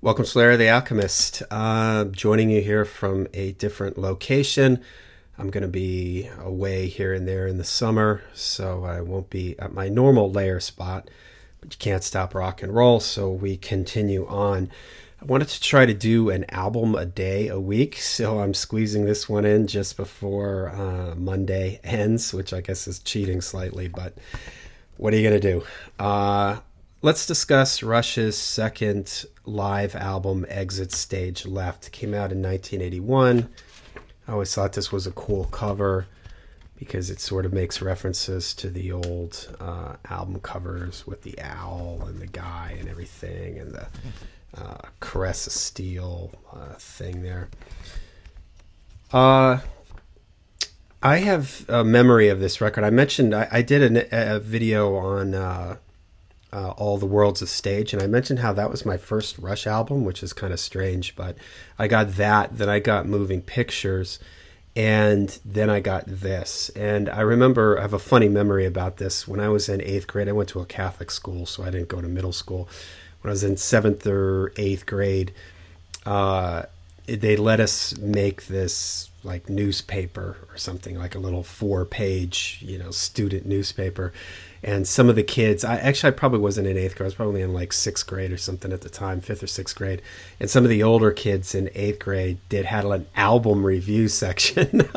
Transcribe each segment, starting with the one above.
Welcome, Slayer the Alchemist. Joining you here from a different location. I'm going to be away here and there in the summer, so I won't be at my normal lair spot. But you can't stop rock and roll, so we continue on. I wanted to try to do an album a day a week, so I'm squeezing this one in just before Monday ends, which I guess is cheating slightly, but what are you going to do? Let's discuss Rush's second live album, Exit Stage Left. It came out in 1981. I always thought this was a cool cover because it sort of makes references to the old album covers with the owl and the guy and everything, and the Caress of Steel thing there. I have a memory of this record. I mentioned I did a video on All the World's a Stage, and I mentioned how that was my first Rush album, which is kind of strange, but I got that, then I got Moving Pictures, and then I got this. And I remember, I have a funny memory about this. When I was in 8th grade, I went to a Catholic school, so I didn't go to middle school. When I was in 7th or 8th grade, they let us make this like newspaper or something, like a little 4-page, student newspaper. And some of the kids, I probably wasn't in 8th grade. I was probably in like 6th grade or something at the time, 5th or 6th grade. And some of the older kids in 8th grade had an album review section,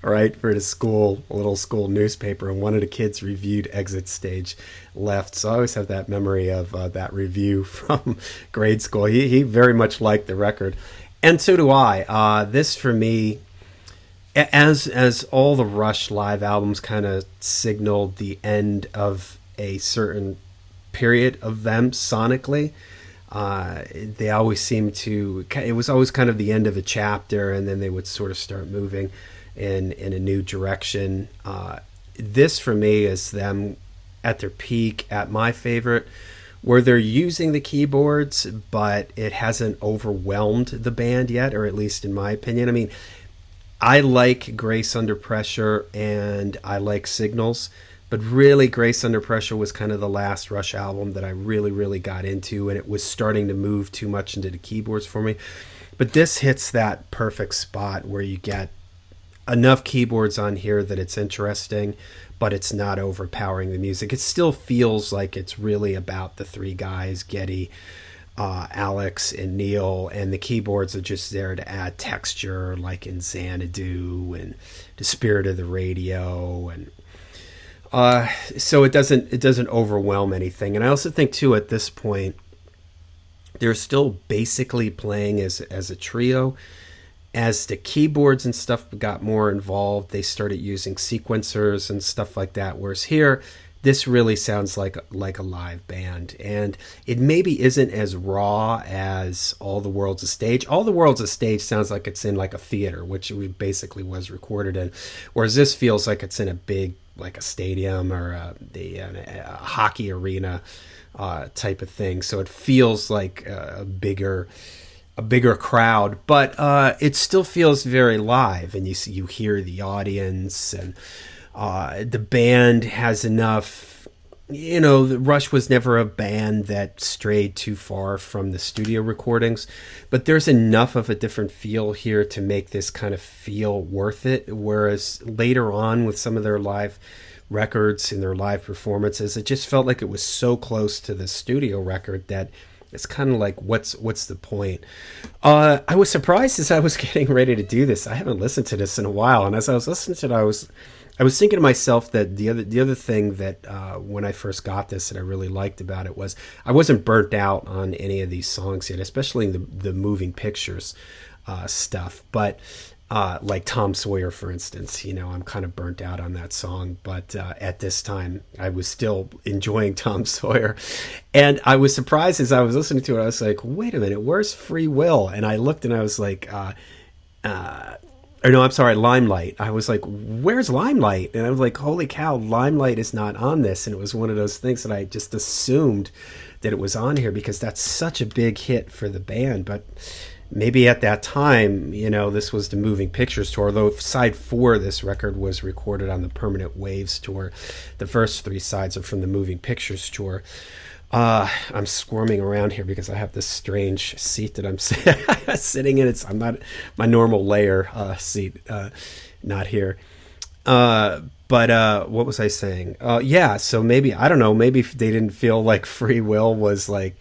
right, for the school, a little school newspaper. And one of the kids reviewed Exit Stage Left. So I always have that memory of that review from grade school. He very much liked the record. And so do I. This, for me, as all the Rush live albums kind of signaled the end of a certain period of them sonically, they always seemed to, it was always kind of the end of a chapter, and then they would sort of start moving in a new direction. This, for me, is them at their peak, at my favorite, where they're using the keyboards, but it hasn't overwhelmed the band yet, or at least in my opinion. I mean, I like Grace Under Pressure and I like Signals, but really Grace Under Pressure was kind of the last Rush album that I really, really got into, and it was starting to move too much into the keyboards for me. But this hits that perfect spot where you get enough keyboards on here that it's interesting, but it's not overpowering the music. It still feels like it's really about the three guys, Geddy, Alex, and Neil, and the keyboards are just there to add texture, like in Xanadu and The Spirit of the Radio, and so it doesn't overwhelm anything. And I also think too, at this point, they're still basically playing as a trio. As the keyboards and stuff got more involved, they started using sequencers and stuff like that. Whereas here, this really sounds like a live band, and it maybe isn't as raw as All the World's a Stage. All the World's a Stage sounds like it's in like a theater, which it basically was recorded in, whereas this feels like it's in a big, like a stadium or a hockey arena type of thing. So it feels like a bigger crowd, but it still feels very live, and you hear the audience, and the band has enough. The Rush was never a band that strayed too far from the studio recordings, but there's enough of a different feel here to make this kind of feel worth it. Whereas later on with some of their live records and their live performances, it just felt like it was so close to the studio record that it's kind of like, what's the point? I was surprised as I was getting ready to do this. I haven't listened to this in a while, and as I was listening to it, I was thinking to myself that the other thing that when I first got this that I really liked about it was I wasn't burnt out on any of these songs yet, especially the Moving Pictures stuff. But like Tom Sawyer, for instance, I'm kind of burnt out on that song, but at this time I was still enjoying Tom Sawyer. And I was surprised as I was listening to it. I was like, wait a minute, where's Free Will? And I looked and I was like, or no, I'm sorry, Limelight. I was like, where's Limelight? And I was like, holy cow, Limelight is not on this. And it was one of those things that I just assumed that it was on here because that's such a big hit for the band. But maybe at that time, this was the Moving Pictures tour, though side 4 of this record was recorded on the Permanent Waves tour. The first 3 sides are from the Moving Pictures tour. I'm squirming around here because I have this strange seat that I'm sitting in. I'm not my normal layer seat, not here. But what was I saying? Yeah, so maybe I don't know. Maybe if they didn't feel like Free Will was like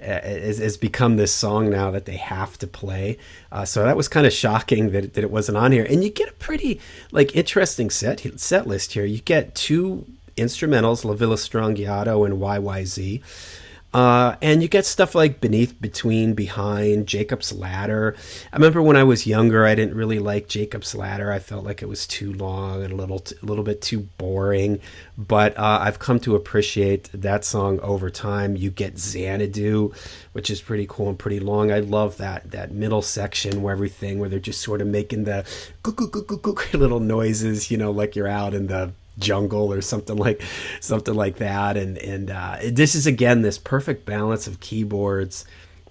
has become this song now that they have to play. So that was kind of shocking that it wasn't on here. And you get a pretty like interesting set list here. You get two instrumentals, La Villa Strangiato and YYZ. And you get stuff like Beneath, Between, Behind, Jacob's Ladder. I remember when I was younger, I didn't really like Jacob's Ladder. I felt like it was too long and a little bit too boring. But I've come to appreciate that song over time. You get Xanadu, which is pretty cool and pretty long. I love that middle section where they're just sort of making the little noises, like you're out in the jungle or something like that, and this is again this perfect balance of keyboards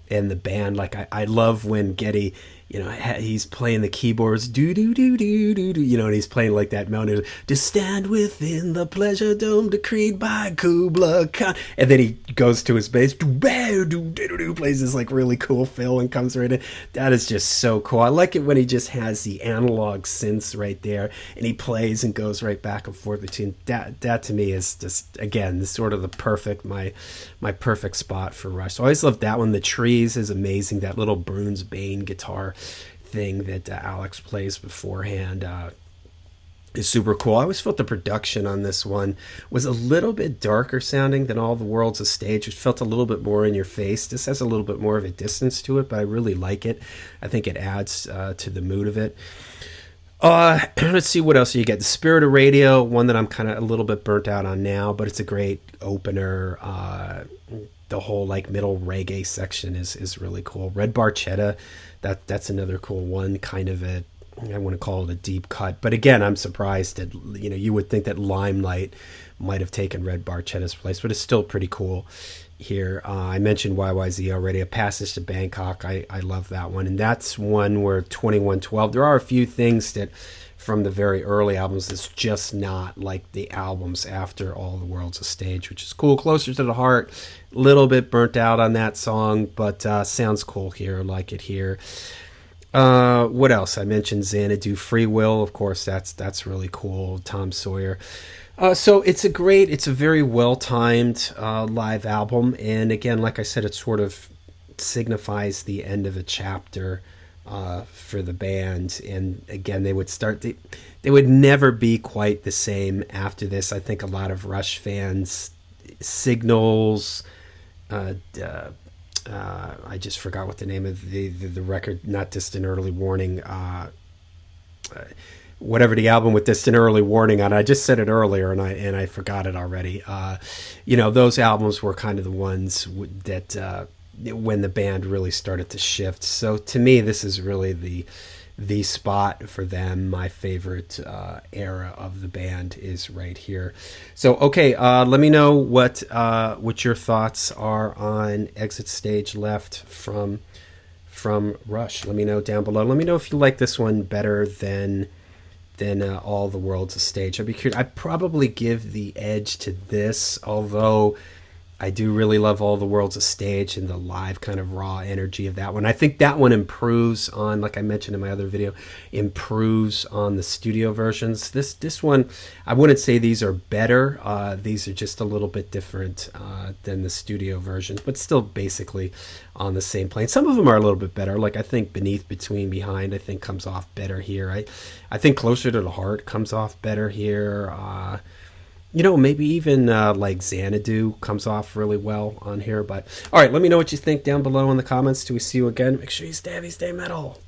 and the band. Like I love when Geddy, he's playing the keyboards, do do do do do do, and he's playing like that melody, to stand within the pleasure dome decreed by Kubla Khan, and then he goes to his bass, plays this like really cool fill and comes right in. That is just so cool. I like it when he just has the analog synths right there, and he plays and goes right back and forth between that. That to me is just again the sort of the perfect my perfect spot for Rush. So I always love that one. The Trees is amazing. That little Bruns Bane guitar thing that Alex plays beforehand is super cool. I always felt the production on this one was a little bit darker sounding than All the World's a Stage. It felt a little bit more in your face. This has a little bit more of a distance to it, but I really like it. I think it adds to the mood of it. Let's see what else you get. The Spirit of Radio, one that I'm kind of a little bit burnt out on now, but it's a great opener. The whole like middle reggae section is really cool. Red Barchetta, that's another cool one. Kind of I want to call it a deep cut, but again, I'm surprised that you would think that Limelight might have taken Red Barchetta's place, but it's still pretty cool here. I mentioned YYZ already. A Passage to Bangkok. I love that one, and that's one where 2112. There are a few things that from the very early albums that's just not like the albums after All the World's a Stage, which is cool. Closer to the Heart, a little bit burnt out on that song, but sounds cool here. I like it here. What else? I mentioned Xanadu. Free Will, of course, that's really cool. Tom Sawyer. So it's a very well-timed live album, and again, like I said, it sort of signifies the end of a chapter for the band. And again, they would never be quite the same after this. I think a lot of Rush fans, Signals, I just forgot what the name of the record, not Distant Early Warning, whatever the album with Distant Early Warning on. I just said it earlier and I forgot it already. Those albums were kind of the ones that when the band really started to shift. So to me, this is really the spot for them. My favorite era of the band is right here. So okay, let me know what your thoughts are on Exit Stage Left from Rush. Let me know down below. Let me know if you like this one better than All the World's a Stage. I'd be curious. I'd probably give the edge to this, although I do really love All the World's a Stage and the live kind of raw energy of that one. I think that one improves on, like I mentioned in my other video, improves on the studio versions. This one, I wouldn't say these are better. These are just a little bit different than the studio versions, but still basically on the same plane. Some of them are a little bit better. Like I think Beneath, Between, Behind, I think comes off better here. I think Closer to the Heart comes off better here. Maybe even like Xanadu comes off really well on here. But all right, let me know what you think down below in the comments. Till we see you again, make sure you stay heavy, stay metal.